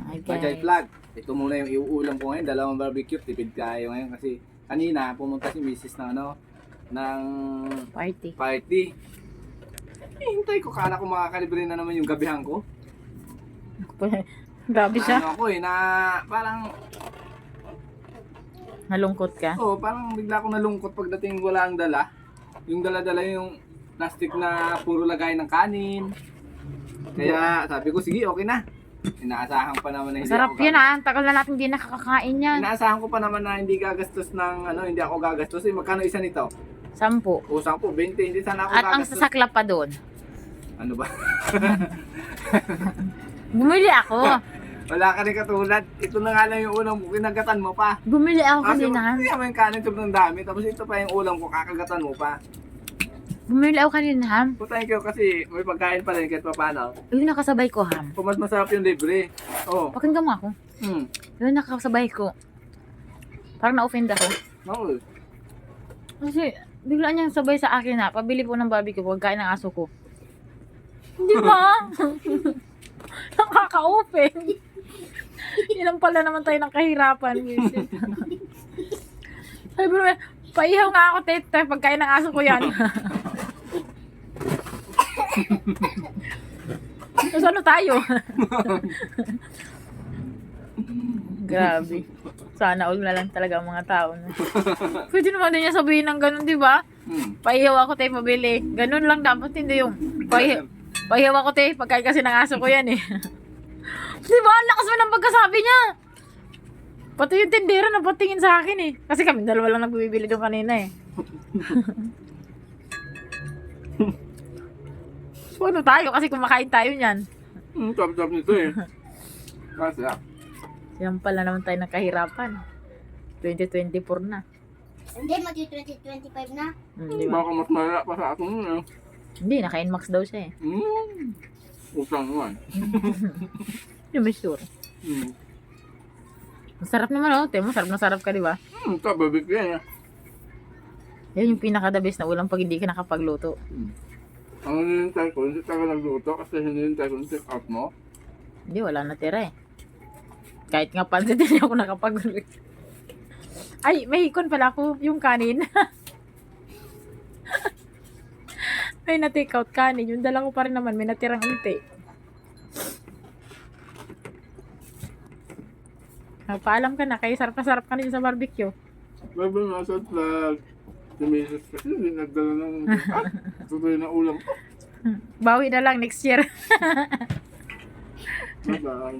Hi Hi guys. vlog. Ito muna yung iuulam ko ngayon. Dalawang barbecue. Tipid kayo ngayon kasi kanina pumunta si Mrs. ng ng Party. Hintay ko, kala ko makakalibre na naman yung gabihan ko. Grabe siya. Ano ako na parang, Nalungkot ka. parang bigla akong nalungkot pagdating wala ang dala. Yung dala-dala yung plastic na puro lagay ng kanin. Kaya sabi ko, sige, okay na. Inaasahan pa naman na hindi Sarap ako yun ah. Ang tagal na natin hindi nakakakain yan. Inaasahan ko pa naman na hindi gagastos ng hindi ako gagastos. Magkano isa nito? 10. O 10, 20, hindi sana ako At ang gagastos. sasakla pa doon. Ano ba? Bumili ako. Wala ka rin katulad. Ito na nga lang yung ulam ko, kinagatan mo pa. Bumili ako Kasi kanina. hindi naman yung kanin sobrang dami. Tapos ito pa yung ulam ko, kakagatan mo pa. Bumili ako kanina ham. Putay ko kasi may pagkain pa rin kahit pa paano. Yung nakasabay ko ham. Kung mas masarap yung libre. Oh. Pakinggan mo ako. Yung nakasabay ko. Parang na-offend ako. Oo. Kasi bigla niyang sabay sa akin na pabili po ng barbecue pagkain ng aso ko. Di ba? Nakaka-open. Ilang pala naman tayo ng kahirapan. Sabi bro, paihaw nga ako tete pagkain ng aso ko yan. So, ano tayo? Grabe. Sana all na lang talaga ang mga tao. No? Pwede naman din niya sabihin ng ganun, di ba? Paihaw ako tayo pabili. Ganun lang dapat, hindi yung paihaw ako tayo pagkain kasi ng aso ko yan eh. Di ba? Ang lakas mo ng pagkasabi niya. Pati yung tindera na patingin sa akin eh. Kasi kami dalawa lang nagbibili doon kanina eh. So ano tayo? Kasi kumakain tayo niyan. Top nito eh. Masarap. Yan pala naman tayo ng kahirapan. 2024 na. Hindi, mag-2025 na. Di ba? Baka mas malala pa sa akin yun eh. Hindi, naka-inmax daw siya eh. Utang naman. Hindi may sure. Masarap naman oh. Temo, sarap na sarap ka, di ba? Ito, barbecue yan. Yan yung pinaka-the best na ulam pag hindi ka nakapagluto. Ang hinihintay ko, hindi tayo nagluto kasi hinihintay ko yung take out mo. Hindi, wala na tira eh. Kahit nga pansit, hindi ako nakapagluto. Ay, may hikon pala ako. Yung kanin. May na-take out kanin. Yung dala ko pa rin naman, may natirang unti. Paalam ka na, kaya sarap na sarap ka na sa barbecue. Baby, nasa vlog. Si Mrs. kasi hindi nagdala ng tuloy na ulam ko. Bawi na lang next year. Bye-bye.